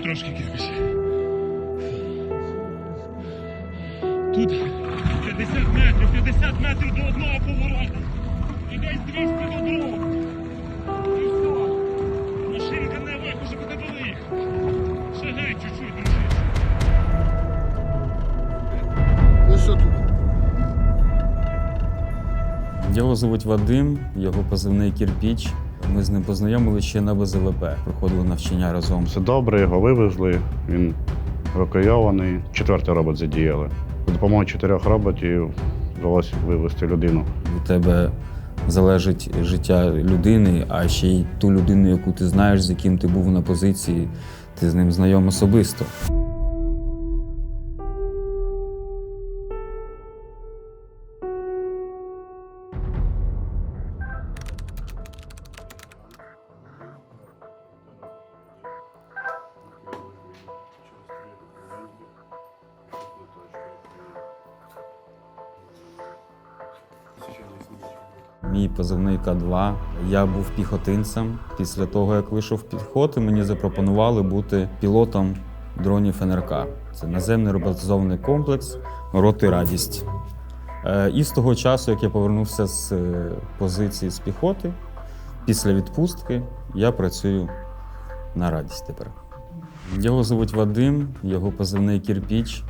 трошки кирпич. Тут 50 метрів до одного повороту. І десь 200 до другого. І все. Машинка не виху, щоб не було їх. Ще геть чуть-чуть, дружище. Ну що тут? Його звуть Вадим, його позивний «Кірпіч». Ми з ним познайомилися ще на БЗВП, проходили навчання разом. Все добре, його вивезли, він евакуйований. 4-й робот задіяли. За допомогою 4 роботів вдалося вивезти людину. Від тебе залежить життя людини, а ще й ту людину, яку ти знаєш, з яким ти був на позиції, ти з ним знайом особисто. Мій позивний К2. Я був піхотинцем. Після того, як вийшов в піхоту, мені запропонували бути пілотом дронів НРК. Це наземний роботизований комплекс роти «Радість». І з того часу, як я повернувся з позиції з піхоти, після відпустки я працюю на «Радість» тепер. Його звуть Вадим, його позивний «Кірпіч».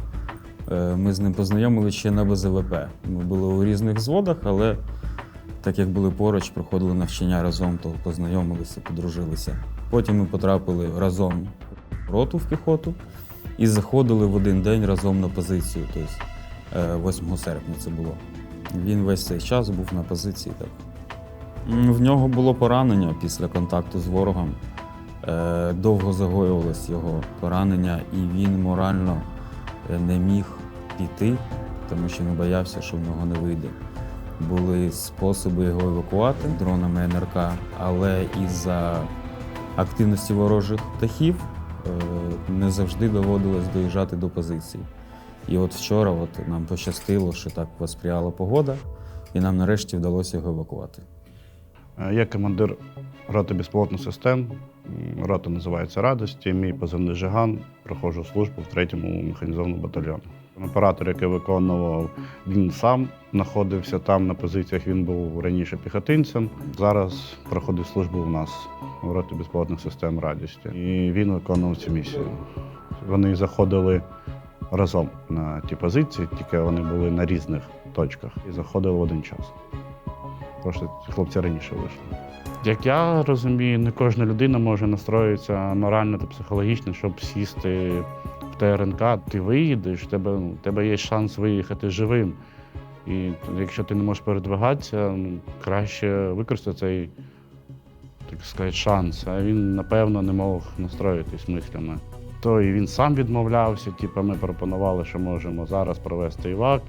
Ми з ним познайомилися ще на БЗВП. Ми були у різних взводах, але так як були поруч, проходили навчання разом, то познайомилися, подружилися. Потім ми потрапили разом в роту в піхоту і заходили в один день разом на позицію, тобто 8 серпня це було. Він весь цей час був на позиції. Так. В нього було поранення після контакту з ворогом. Довго загоювалось його поранення, і він морально не міг піти, тому що не боявся, що в нього не вийде. Були способи його евакувати дронами НРК, але із-за активності ворожих птахів не завжди доводилось доїжджати до позиції. І от вчора нам пощастило, що так посприяла погода, і нам нарешті вдалося його евакувати. Я командир роти безпілотних систем. Рота називається «Радості». Мій позивний Жиган. Проходжу службу в 3-му механізованому батальйоні. Оператор, який виконував, він сам знаходився там на позиціях. Він був раніше піхотинцем. Зараз проходить службу у нас в роті безпілотних систем «Радості». І він виконував цю місію. Вони заходили разом на ті позиції, тільки вони були на різних точках і заходили в один час. Просто хлопці раніше вийшли. Як я розумію, не кожна людина може настроїтися морально та психологічно, щоб сісти в ТРНК. Ти виїдеш, у тебе є шанс виїхати живим. І якщо ти не можеш передвигатися, краще використати цей, так сказати, шанс. А він, напевно, не мог настроїтись мислями. То і він сам відмовлявся, ми пропонували, що можемо зараз провести івак.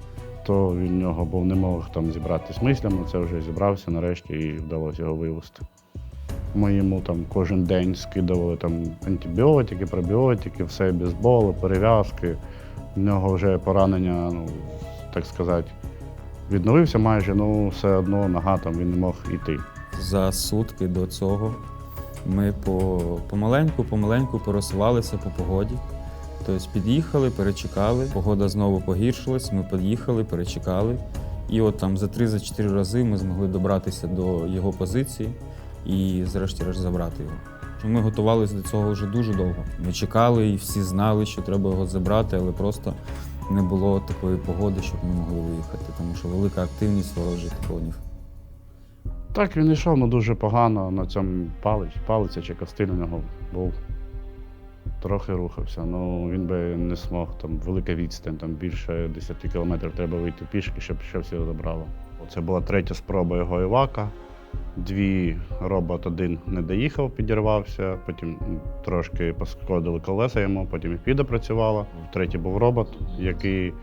То він нього був не мог зібратися мислями, це вже зібрався нарешті і вдалося його вивезти. Ми йому кожен день скидували антибіотики, пробіотики, все без болу, перев'язки. В нього вже поранення, так сказати, відновився майже, все одно нога він не мог йти. За сутки до цього ми помаленьку пересувалися по погоді. Тобто під'їхали, перечекали, погода знову погіршилась, ми під'їхали, перечекали. І за 3-4 рази ми змогли добратися до його позиції і зрешті-решт забрати його. Ми готувалися до цього вже дуже довго. Ми чекали і всі знали, що треба його забрати, але просто не було такої погоди, щоб ми могли виїхати, тому що велика активність ворожих дронів. Так, він йшов, дуже погано на цьому палиця чи кастиль у нього був. Трохи рухався, він би не змог, велика відстань, більше 10 кілометрів треба вийти пішки, щоб щось його забрало. Це була 3-я спроба його івака. 2 робот, 1 не доїхав, підірвався, потім трошки пошкодили колеса йому, потім і піда працювала. 3-й був робот, який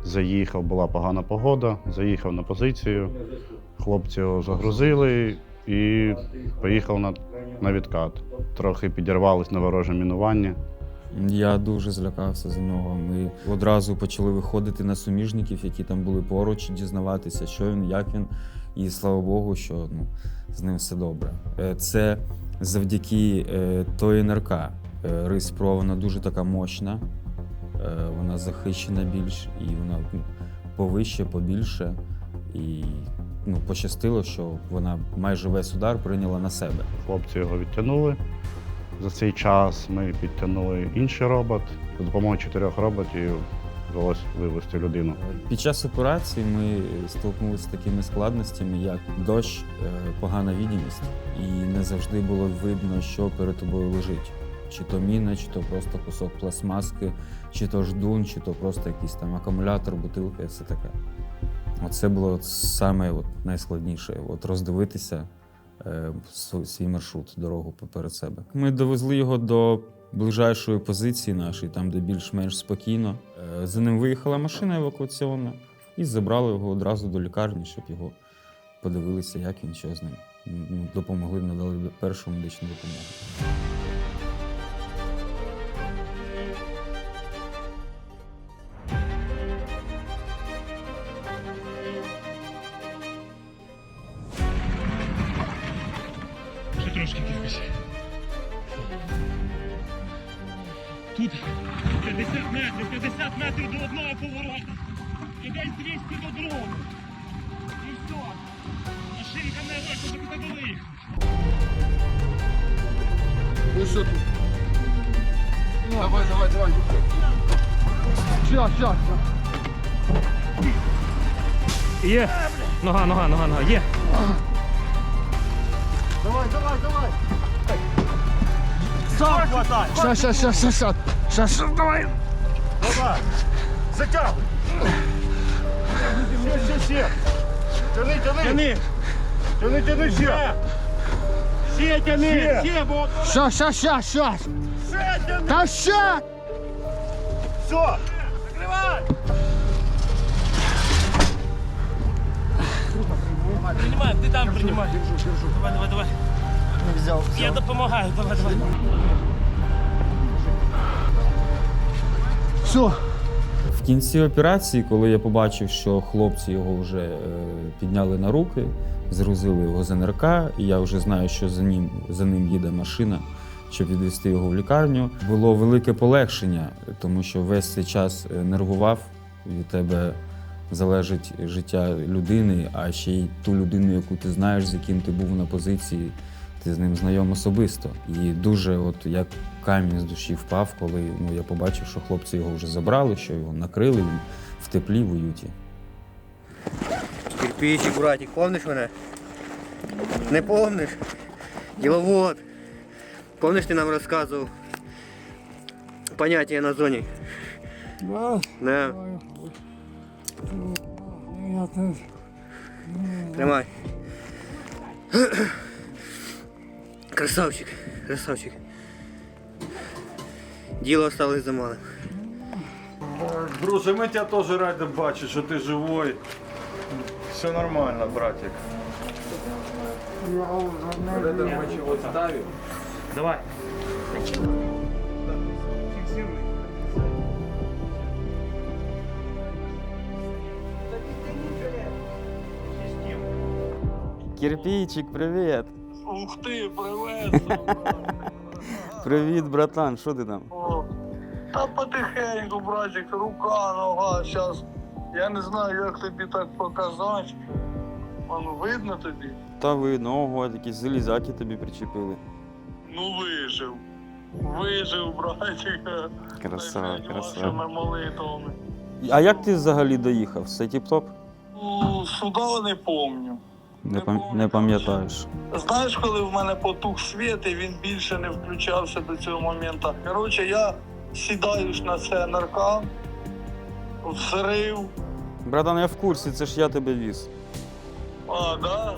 заїхав, була погана погода, заїхав на позицію, хлопці його загрузили і поїхав на відкат. Трохи підірвались на вороже мінування. Я дуже злякався за нього. Ми одразу почали виходити на суміжників, які там були поруч, дізнаватися, що він, як він. І слава Богу, що з ним все добре. Це завдяки той НРК, Рис Про, вона дуже така мощна, вона захищена більш і вона повище, побільше. І пощастило, що вона майже весь удар прийняла на себе. Хлопці його відтягнули. За цей час ми підтягнули інший робот. За допомогою 4 роботів вдалося вивезти людину. Під час операції ми стикнулися з такими складностями, як дощ, погана відомість, і не завжди було видно, що перед тобою лежить. Чи то міна, чи то просто кусок пластмаски, чи то ждун, чи то просто якийсь там акумулятор, бутилка і все таке. Оце було саме найскладніше роздивитися свій маршрут, дорогу поперед себе. Ми довезли його до ближайшої позиції нашої, там, де більш-менш спокійно. За ним виїхала машина евакуаційна і забрали його одразу до лікарні, щоб його подивилися, як він, що з ним. Допомогли, надали першу медичну допомогу. Ще трошки кількось. Тут 50 метрів до одного повороту. І десь 200 до другого. І все. Машинка не вийшла, щоб не були їх. Ось тут. Давай. Щас. Є. Нога. Є. Давай. Сам хватай. Щас, давай. Давай! Затягуй! Ще! Тяни! Тяни ще! Ще тяни! Ще, бо... Щас. Ще тяни! Та ще! Все! Закривай! Принимаем, ты там принимай. Давай. Я допомагаю, давай. Все. В кінці операції, коли я побачив, що хлопці його вже підняли на руки, згрузили його з НРК, і я вже знаю, що за ним їде машина, щоб відвезти його в лікарню, було велике полегшення, тому що весь цей час нервував, від тебе залежить життя людини, а ще й ту людину, яку ти знаєш, з яким ти був на позиції, ти з ним знайом особисто. І дуже як камінь з душі впав, коли я побачив, що хлопці його вже забрали, що його накрили, він в теплі, в уюті. Кирпичик, братик, помниш мене? Не помниш? Діловод. Помниш, ти нам розказував поняття на зоні? Да. Тримай. Красавчик. Діло осталось за малим. Друже, ми тебе теж раді бачити, що ти живий. Все нормально, братик. Давай. Кирпичик, привіт! Ух ти, привет! Привіт, братан, що ти там? Та потихеньку, братик, рука, нога, щас. Я не знаю, як тобі так показати. Воно видно тобі? Та видно, ого, якісь залізяки тобі причепили. Ну вижив, братик. Красава. Вашими молитвами. А як ти взагалі доїхав? Все тіп-топ? Сюди не помню. Не пам'ятаєш. Знаєш, коли в мене потух світ, і він більше не включався до цього моменту. Коротше, я сідаю ж на це НРК, взрив. Братан, я в курсі, це ж я тебе віз. А, да?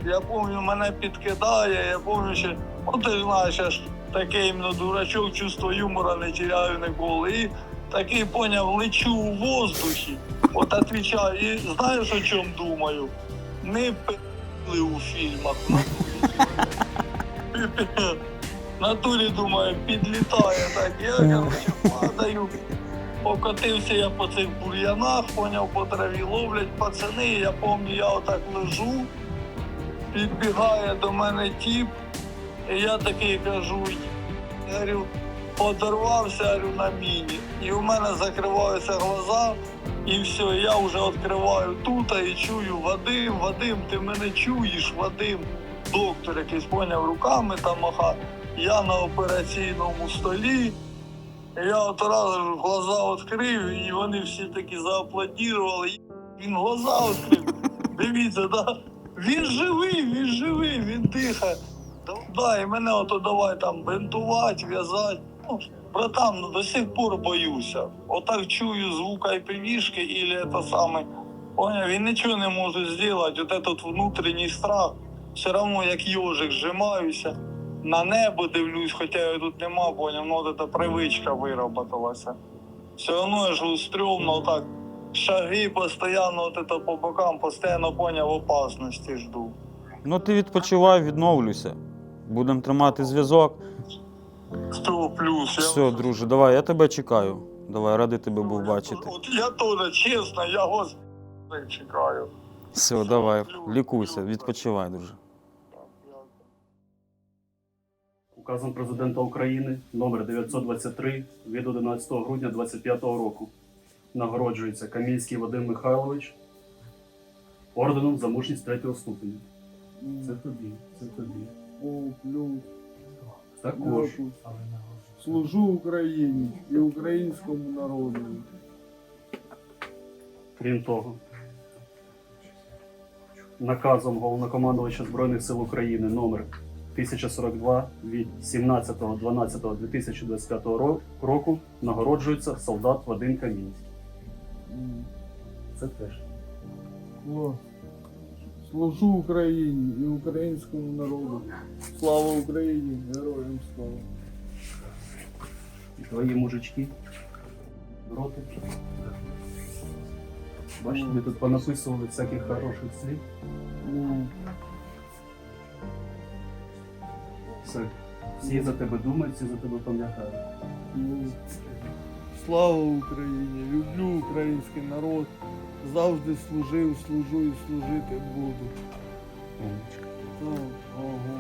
Я пам'ятаю, мене підкидає, я пам'ятаю, що, ти знаєш, я ж такий дурачок, чувство юмора не теряю ніколи. І такий, поняв, лечу у воздухі, отвічаю, і знаєш, о чому думаю? Не пи***ли у фільмах, в натурі, думаю, підлітає так, я, короче, падаю. Покотився я по цих бур'янах, поняв, по траві ловлять пацани, я пам'ятаю, я отак лежу, підбігає до мене тіп, і я такий кажу, я говорю, подорвався, говорю, на міні. І у мене закриваються глаза, і все, я вже відкриваю тут і чую: Вадим, Вадим, ти мене чуєш, Вадим? Доктор якийсь, поняв, руками там махав. Я на операційному столі. Я одразу глаза відкрив, і вони всі такі зааплодували. Він глаза відкрив. Дивіться, да? Він живий, він дихає. Да, і мене ото давай там бинтувати, в'язати. Ну, братан, до сих пор боюся. Отак чую звук айпівішки, і це саме. Поняв, він нічого не може зробити. От этот внутрішній страх. Все одно як йожик зжимаюся. На небо дивлюсь, хоча його тут нема, поняв, ну от ця привичка вироботалася. Все одно я ж стрьомно так, шаги постійно, от це по бокам, постійно, поняв, опасності жду. Ну ти відпочивай, відновлюйся. Будемо тримати зв'язок. 100 плюс. Все, друже, давай, я тебе чекаю. Давай, радий тебе був бачити. От я теж, чесно, я вас чекаю. Все, давай, лікуйся, відпочивай, друже. Указом Президента України номер 923 від 11 грудня 2025 року нагороджується Камінський Вадим Михайлович орденом за мужність 3-го ступеня. Це тобі, це тобі. О, плюс. Також Служу Україні і українському народу. крім того, наказом Головнокомандувача Збройних сил України номер 1042 від 17.12.2025 року нагороджується солдат Вадим Камінський. Це теж. О, служу Україні і українському народу. Слава Україні, героям слава. І твої мужички, роти. Бачите, ми тут понаписували всяких хороших слів. Ну, Все. Всі за тебе думають, всі за тебе пам'ятають. ну. Слава Україні! Люблю український народ. Завжди служив, служу і служити буду. Умничка. Ага.